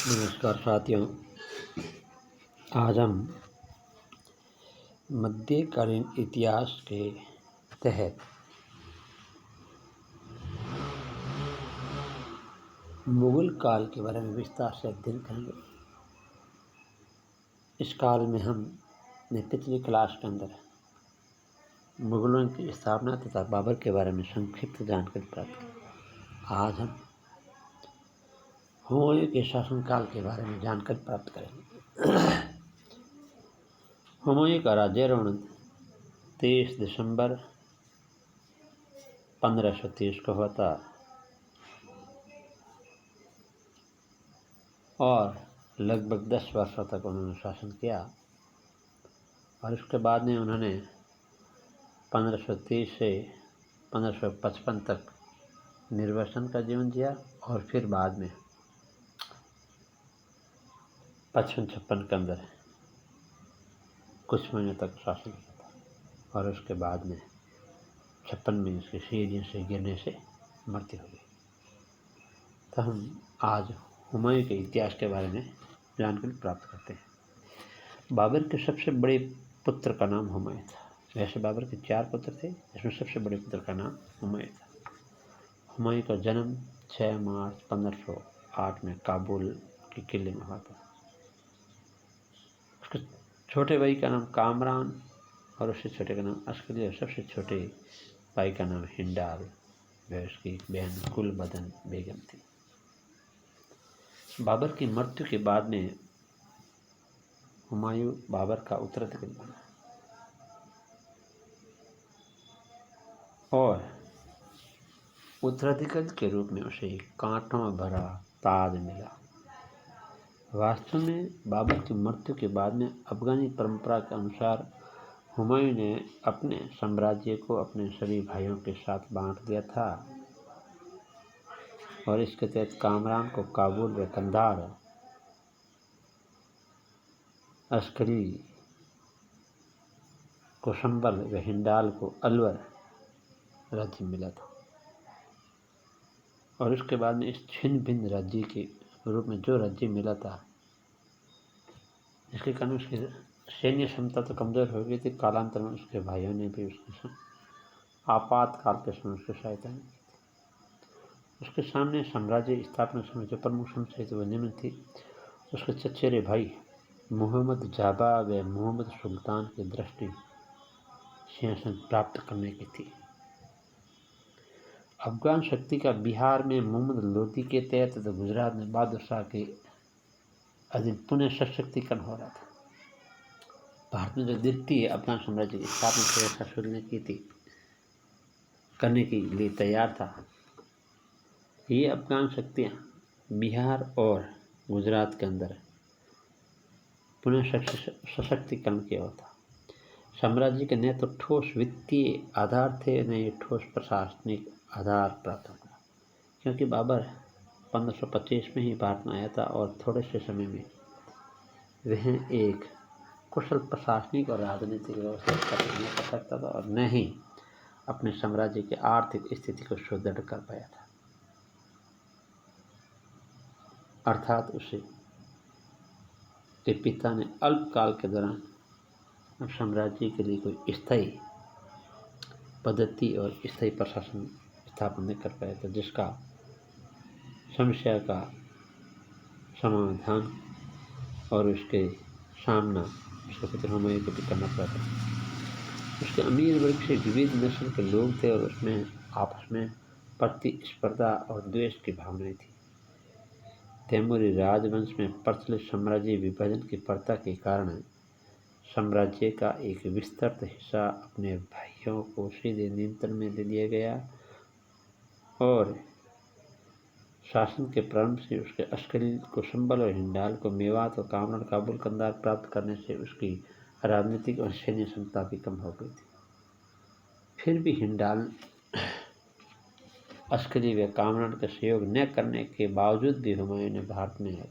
नमस्कार साथियों। आज हम मध्यकालीन इतिहास के तहत मुगल काल के बारे में विस्तार से अध्ययन करेंगे। इस काल में हमने पिछली क्लास के अंदर मुगलों की स्थापना तथा बाबर के बारे में संक्षिप्त जानकारी प्राप्त की। आज हम हुमायूं के शासनकाल के बारे में जानकारी प्राप्त करेंगे। हुमायूं का राज्यारोहण 23 दिसंबर 1530 को हुआ था और लगभग 10 वर्षों तक उन्होंने शासन किया और उसके बाद में उन्होंने 1530 से 1555 तक निर्वासन का जीवन जिया और फिर बाद में 55-56 के अंदर कुछ महीनों तक शासन किया था और उसके बाद में 56 में उसके सीढ़ियों से गिरने से मृत्यु हो गई। तो हम आज हुमायूं के इतिहास के बारे में जानकारी प्राप्त करते हैं। बाबर के सबसे बड़े पुत्र का नाम हुमायूं था। वैसे बाबर के 4 पुत्र थे, इसमें सबसे बड़े पुत्र का नाम हुमायूं था। हुमायूं का जन्म 6 मार्च 1508 में काबुल के किले में हुआ था। उसके छोटे भाई का नाम कामरान और उससे छोटे का नाम अस्करी और सबसे छोटे भाई का नाम हिंडाल। वह उसकी बहन गुलबदन बेगम थी। बाबर की मृत्यु के बाद में हुमायूं बाबर का उत्तराधिकारी बना और उत्तराधिकारी के रूप में उसे कांटों में भरा ताज मिला। वास्तव में बाबर की मृत्यु के बाद में अफगानी परंपरा के अनुसार हुमायूं ने अपने साम्राज्य को अपने सभी भाइयों के साथ बांट दिया था और इसके तहत कामरान को काबुल व कंधार, अस्करी को संबल व हिंडाल को अलवर राज्य मिला था। और उसके बाद में इस छिन्न भिन्न राज्य के रूप में जो राज्य मिला था, इसके कारण उसकी सैन्य क्षमता तो कमज़ोर हो गई थी। कालांतर में उसके भाइयों ने भी उसके आपातकाल के समय उसकी सहायता नहीं की थी। उसके सामने साम्राज्य स्थापना समय जो प्रमुख समस्या थी वह निम्न थी। उसके चचेरे भाई मोहम्मद जाबा व मोहम्मद सुल्तान की दृष्टि सिंहासन प्राप्त करने की थी। अफगान शक्ति का बिहार में मोहम्मद लोदी के तहत तो गुजरात में बहादुर शाह के अधीन पुनः सशक्तिकरण हो रहा था। भारत में जो द्वितीय अफगान साम्राज्य की स्थापना करने के लिए तैयार था, ये अफगान शक्तियाँ बिहार और गुजरात के अंदर पुनः सशक्तिकरण किया होता। साम्राज्य के न तो ठोस वित्तीय आधार थे न ही ठोस प्रशासनिक आधार प्राप्त होगा, क्योंकि बाबर 1525 में ही भारत में आया था और थोड़े से समय में वह एक कुशल प्रशासनिक और राजनीतिक व्यवस्था नहीं कर सकता था और न ही अपने साम्राज्य की आर्थिक स्थिति को सुदृढ़ कर पाया था। अर्थात उसे के पिता ने अल्पकाल के दौरान साम्राज्य के लिए कोई स्थायी पद्धति और स्थायी प्रशासन स्थापन नहीं कर पाया था, जिसका समस्या का समाधान और उसके सामना उसके पुत्र हुमायूं को भी करना पड़ा था। उसके अमीर वर्ग से विविध नस्ल के लोग थे और उसमें आपस में प्रतिस्पर्धा और द्वेष की भावनाएं थी। तैमूरी राजवंश में प्रचलित साम्राज्य विभाजन की प्रथा के कारण साम्राज्य का एक विस्तृत हिस्सा अपने भाइयों को सीधे नियंत्रण में दे दिया गया और शासन के प्रारंभ से उसके अस्करी को संबल और हिंडाल को मेवात और कामरान काबुल कंधार प्राप्त करने से उसकी राजनीतिक और सैन्य क्षमता भी कम हो गई थी। फिर भी हिंडाल अस्करी व कामरान का सहयोग न करने के बावजूद भी हुमायूं ने भारत में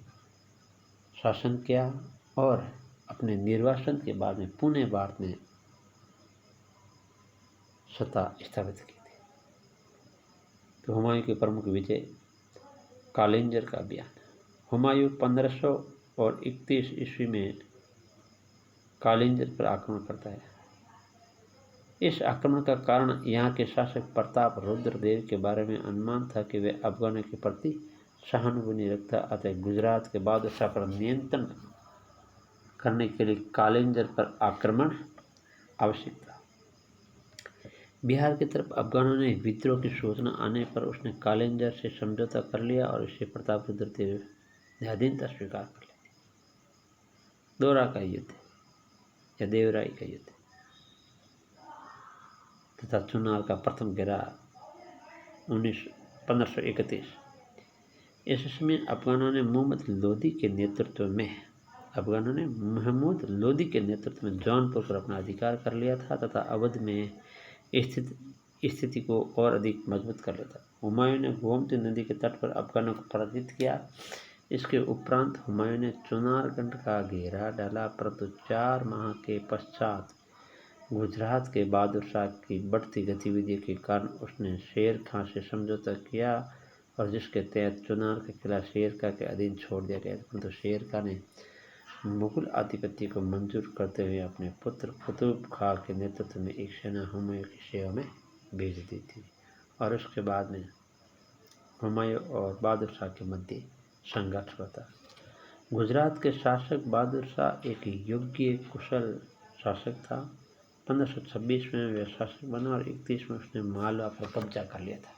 शासन किया और अपने निर्वासन के बाद में पुणे भारत में सत्ता स्थापित की थी। तो हुमायूं की प्रमुख विजय कालिंजर का अभियान, हुमायूं 1531 ईस्वी में कालिंजर पर आक्रमण करता है। इस आक्रमण का कारण यहाँ के शासक प्रताप रुद्रदेव के बारे में अनुमान था कि वे अफगानों के प्रति सहानुभूति रखता, अतः गुजरात के बादशाह पर नियंत्रण करने के लिए कालिंजर पर आक्रमण आवश्यक था। बिहार की तरफ अफगानों ने विद्रोह की सूचना आने पर उसने कालिंजर से समझौता कर लिया और इसे प्रताप रुद्रदेव ने अधीनता स्वीकार कर ली। दोरा का युद्ध या देवराई का युद्ध तथा चुनार का प्रथम घेराव 1531। इस समय अफगानों ने महमूद लोदी के नेतृत्व में जौनपुर पर अपना अधिकार कर लिया था तथा अवध में स्थिति को और अधिक मजबूत कर लिया था। हुमायूं ने गोमती नदी के तट पर अफगानों को पराजित किया। इसके उपरांत हुमायूं ने चुनारगढ़ का घेरा डाला, परंतु 4 माह के पश्चात गुजरात के बहादुर शाह की बढ़ती गतिविधि के कारण उसने शेर खां से समझौता किया और जिसके तहत चुनार का किला शेर खां के अधीन छोड़ दिया गया, परंतु शेर खां ने मुगल आधिपत्य को मंजूर करते हुए अपने पुत्र कुतुब खां के नेतृत्व में एक सेना हुमायूं की सेवा में भेज दी थी और उसके बाद में हुमायूं और बहादुर शाह के मध्य संघर्ष हुआ था। गुजरात के शासक बहादुर शाह एक योग्य कुशल शासक था। 1526 में वह शासक बना और 31 में उसने मालवा पर कब्जा कर लिया था।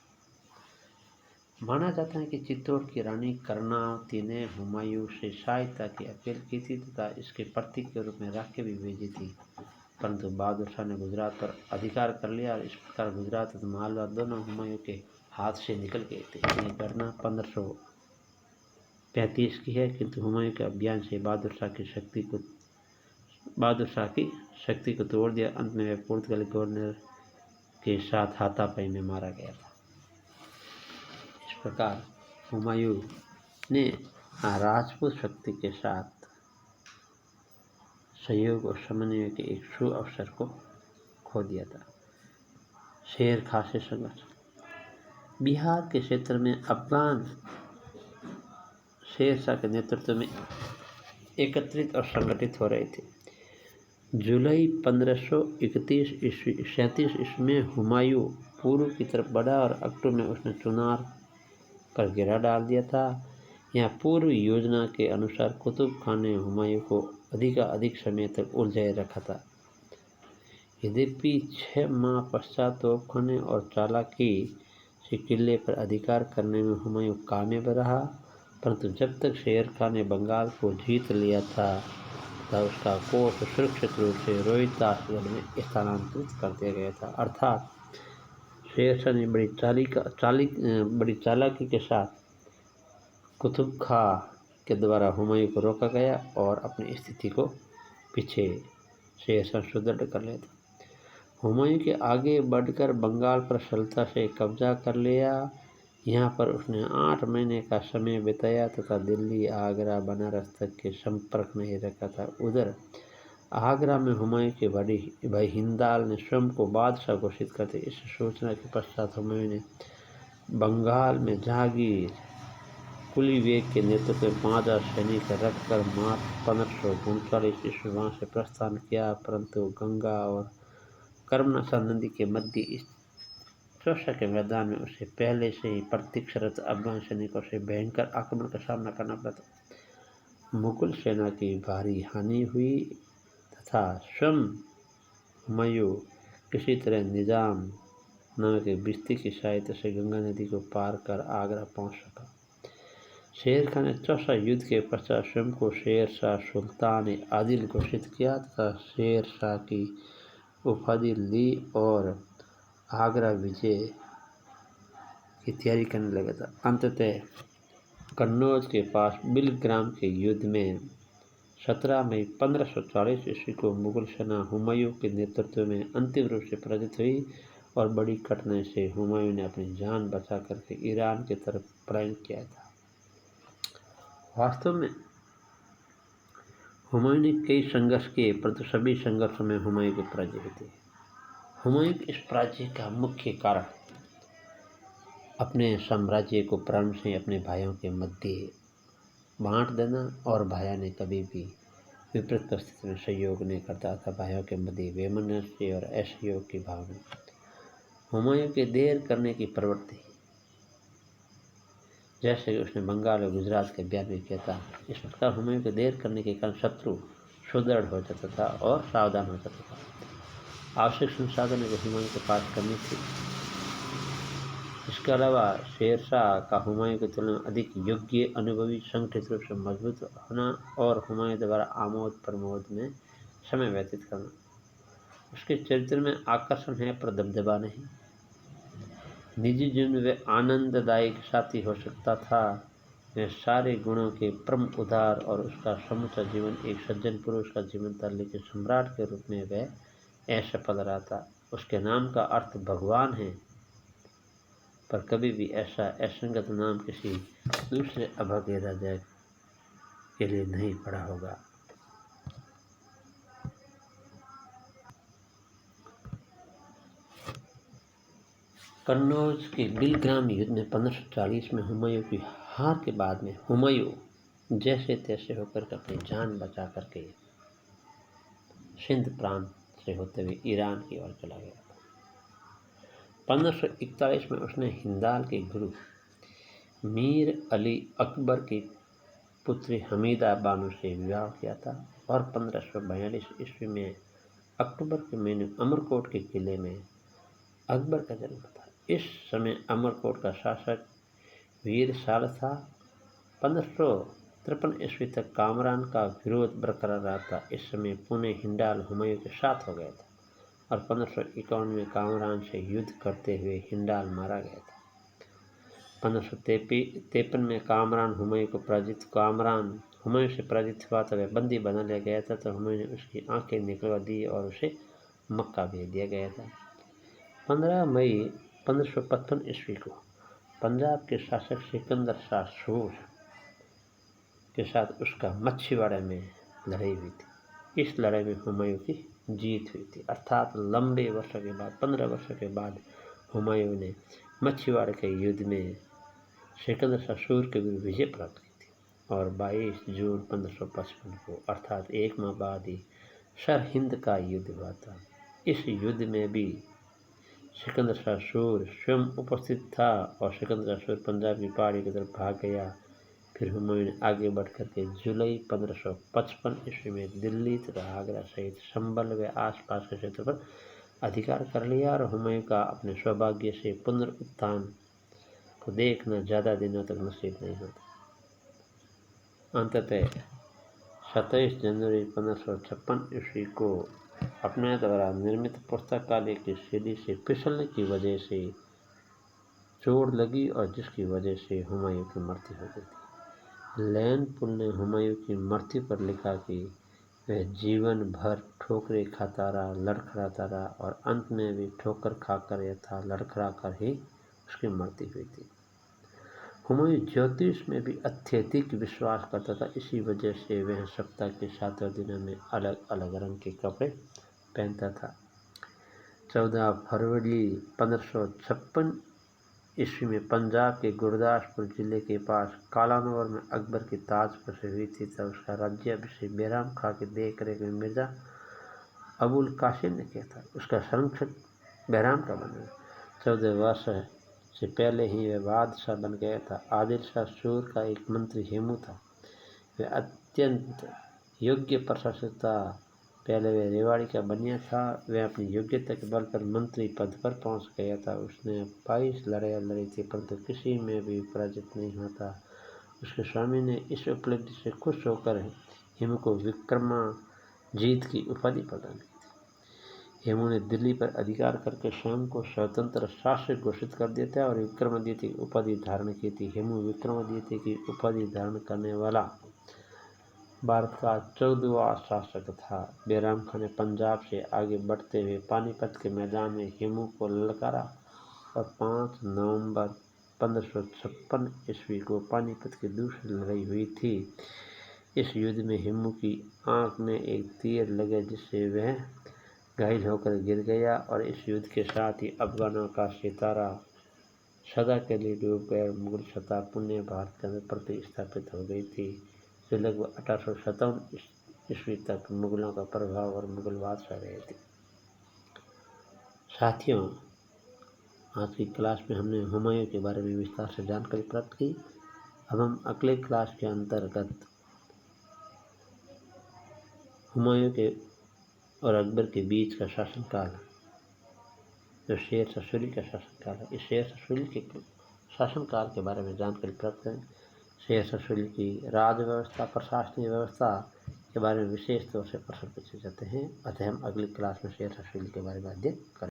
माना जाता है कि चित्तौड़ की रानी कर्णावती ने हुमायूं से सहायता की अपील की थी तथा इसके प्रतीक के रूप में राखें भी भेजी थी, परंतु बहादुर शाह ने गुजरात पर अधिकार कर लिया और इस प्रकार गुजरात तथा मालवा दोनों हुमायूं के हाथ से निकल गए थे। यह घटना 1535 की है, किंतु हुमायूं के अभियान से बहादुर शाह की शक्ति को तोड़ दिया। अंत में वह पुर्तगाली गवर्नर के साथ हाथापाई में मारा गया था। इस प्रकार हुमायूं ने राजपूत शक्ति के साथ सहयोग और समन्वय के एक शुभ अवसर को खो दिया था। शेर खां से संघर्ष। बिहार के क्षेत्र में अफगान शेर शाह के नेतृत्व में एकत्रित और संगठित हो रहे थे। जुलाई 1537 ईस्वी में हुमायूं पूर्व की तरफ बढ़ा और अक्टूबर में उसने चुनार पर घेरा डाल दिया था। यहाँ पूर्व योजना के अनुसार कुतुब खान ने हुमायूं को अधिक समय तक उलझाए रखा था। यद्यपि 6 माह पश्चात तोपखाने और चालाकी से किले पर अधिकार करने में हुमायूं कामयाब रहा, परंतु जब तक शेर खां ने बंगाल को जीत लिया था तथा उसका कोर्ट सुरक्षित रूप से रोहितासगढ़ में स्थानांतरित कर दिया गया था। अर्थात शेर शाह ने बड़ी चालाकी के साथ कुतुब खां के द्वारा हुमायूं को रोका गया और अपनी स्थिति को पीछे शेर शाह सुदृढ़ कर लिया था। हुमायूं के आगे बढ़कर बंगाल पर सफलता से कब्जा कर लिया। यहाँ पर उसने 8 महीने का समय बिताया तथा दिल्ली, आगरा, बनारस तक के संपर्क में ही रखा था। उधर आगरा में हुमायूं के भाई हिंदाल ने स्वयं को बादशाह घोषित करते। इस सूचना के पश्चात हुमायूं ने बंगाल में जहांगीर कुली बेग के नेतृत्व में 5000 सैनिक रखकर मार्च 1539 ईस्वी वहाँ से प्रस्थान किया, परंतु गंगा और कर्मनाशा नदी के मध्य इस चौसा के मैदान में उसे पहले से ही प्रतीक्षारत अफगान सैनिकों से भयंकर आक्रमण का सामना करना पड़ा था। मुगल सेना की भारी हानि हुई तथा स्वयं हुमायूं किसी तरह निजाम नामक एक बिस्ती की सहायता से गंगा नदी को पार कर आगरा पहुंच सका। शेर खां ने चौसा युद्ध के पश्चात स्वयं को शेर शाह सुल्तान आदिल घोषित किया तथा शेर शाह की उपाधि ली और आगरा विजय की तैयारी करने लगा था। अंततः कन्नौज के पास बिलग्राम के युद्ध में 17 मई 1540 ईस्वी को मुगल सेना हुमायूं के नेतृत्व में अंतिम रूप से पराजित हुई और बड़ी कठिनाई से हुमायूं ने अपनी जान बचा करके ईरान की तरफ पलायन किया था। वास्तव में हुमायूं ने कई संघर्ष किए, परंतु सभी संघर्षों में हुमायूं की पराजय हुई थी। हुमायूं के इस पराजय का मुख्य कारण अपने साम्राज्य को प्रारंभ से अपने भाइयों के मध्य बांट देना, और भाया ने कभी भी विपरीत परिस्थिति में सहयोग नहीं करता था। भाइयों के मध्य वैमनस्य और असहयोग की भावना। हुमायूं की देर करने की प्रवृत्ति, जैसे कि उसने बंगाल और गुजरात के बयान में किया था। इस प्रकार हुमायूं के देर करने के कारण शत्रु सुदृढ़ हो जाता था और सावधान हो जाता था। आवश्यक संसाधनों को हुमायूं के पास करनी थी। इसके अलावा शेरशाह का हुमायूं की तुलना में अधिक योग्य, अनुभवी, संगठित रूप से मजबूत होना और हुमायूं द्वारा आमोद प्रमोद में समय व्यतीत करना। उसके चरित्र में आकर्षण है पर दबदबा नहीं। निजी जीवन में वह आनंददायक साथी हो सकता था। वह सारे गुणों के परम उदार और उसका समूचा जीवन एक सज्जन पुरुष का जीवन था, लेकिन सम्राट के रूप में वह असफल रहा था। उसके नाम का अर्थ भगवान है, पर कभी भी ऐसा असंगत नाम किसी दूसरे अभागे राजा के लिए नहीं पड़ा होगा। कन्नौज के बिलग्राम युद्ध में 1540 में हुमायूं की हार के बाद में हुमायूं जैसे तैसे होकर अपनी जान बचा करके सिंध प्रांत से होते हुए ईरान की ओर चला गया। 1541 में उसने हिंदाल के गुरु मीर अली अकबर की पुत्री हमीदा बानो से विवाह किया था और 1542 ईस्वी में अक्टूबर के महीने अमरकोट के किले में अकबर का जन्म था। इस समय अमरकोट का शासक वीर साल था। 1553 ईस्वी तक कामरान का विरोध बरकरार रहा था। इस समय पुणे हिंडाल हुमायूं के साथ हो गया था और 1551 में कामरान से युद्ध करते हुए हिंडाल मारा गया था। 1553 में कामरान हुमायूं से पराजित हुआ तो वह बंदी बना लिया गया था, तो हुमायूं ने उसकी आंखें निकलवा दी और उसे मक्का भेज दिया गया था। 15 मई 1555 ईस्वी को पंजाब के शासक सिकंदर शाह सूर के साथ उसका मच्छीवाड़ा में लड़ाई हुई थी। इस लड़ाई में हुमायूं की जीत हुई थी, अर्थात लंबे वर्षों के बाद 15 वर्षों के बाद हुमायूं ने मच्छीवाड़ा के युद्ध में सिकंदर शाह सूर के विरुद्ध विजय प्राप्त की थी और 22 जून 1555 को अर्थात एक माह बाद ही सरहिंद का युद्ध हुआ था। इस युद्ध में भी सिकंदर शाह सूर स्वयं उपस्थित था और सिकंदर शाह सूर पंजाब की पहाड़ी की तरफ भाग गया। फिर हुमायूं ने आगे बढ़ करके जुलाई 1555 ईस्वी में दिल्ली तथा आगरा सहित संभल व आसपास के क्षेत्र पर अधिकार कर लिया और हुमायूं का अपने सौभाग्य से पुनरुत्थान को देखना ज़्यादा दिनों तक नसीब नहीं होता। अंततः 27 जनवरी 1556 ईस्वी को अपने द्वारा निर्मित पुस्तकालय की सीढ़ी से फिसलने की वजह से चोट लगी और जिसकी वजह से हुमायूं की मृत्यु हो गई थी। लैन पुल ने हुमायूं की मृत्यु पर लिखा कि वह जीवन भर ठोकरें खाता रहा, लड़खड़ाता रहा और अंत में भी ठोकर खाकर यथा लड़खड़ा कर ही उसकी मृत्यु हुई थी। हुमायूं ज्योतिष में भी अत्यधिक विश्वास करता था। इसी वजह से वह सप्ताह के 7 दिनों में अलग अलग रंग के कपड़े पहनता था। 14 फरवरी 1556 ईस्वी में पंजाब के गुरदासपुर जिले के पास कालानौर में अकबर की ताज पर से हुई थी, तब उसका राज्याभिषेक बैराम खां की देखरेख में मिर्जा अबुल कासिम ने किया था। उसका संरक्षक बैराम का बना। 14 वर्ष से पहले ही वह बादशाह बन गया था। आदिल शाह सूर का एक मंत्री हेमू था। वह अत्यंत योग्य प्रशासक था। पहले वह रेवाड़ी का बनिया था। वह अपनी योग्यता के बल पर मंत्री पद पर पहुंच गया था। उसने 22 लड़ाइयाँ लड़ी थी, परंतु किसी में भी पराजित नहीं हुआ था। उसके स्वामी ने इस उपलब्धि से खुश होकर हेमू को विक्रमाजीत की उपाधि प्रदान की थी। हेमू ने दिल्ली पर अधिकार करके स्वयं को स्वतंत्र शासक घोषित कर दिया था और विक्रमादित्य की उपाधि धारण की थी। हेमू विक्रमादित्य की उपाधि धारण करने वाला भारत का 14वां शासक था। बैराम खां ने पंजाब से आगे बढ़ते हुए पानीपत के मैदान में हेमू को ललकारा और 5 नवंबर 1556 ईस्वी को पानीपत की दूसरी लड़ाई हुई थी। इस युद्ध में हेमू की आंख में एक तीर लगे जिससे वह घायल होकर गिर गया और इस युद्ध के साथ ही अफगानों का सितारा सदा के लिए डूब गए और मुगल सत्ता पुण्य भारत के अंदर प्रतिस्थापित हो गई थी, जो लगभग 1857 ईस्वी तक मुगलों का प्रभाव और मुगलवाद छा रहे थे। साथियों, आज की क्लास में हमने हुमायूं के बारे में विस्तार से जानकारी प्राप्त की। अब हम अगले क्लास के अंतर्गत हुमायूं के और अकबर के बीच का शासनकाल, जो शेर शाह सूरी का शासनकाल है, इस शेर शाह सूरी के शासनकाल के बारे में जानकारी प्राप्त करें। शेर शाह सूरी की राज व्यवस्था, प्रशासनिक व्यवस्था के बारे में विशेष तौर से प्रश्न पूछे जाते हैं। अतः हम अगली क्लास में शेर शाह सूरी के बारे में अध्ययन करें।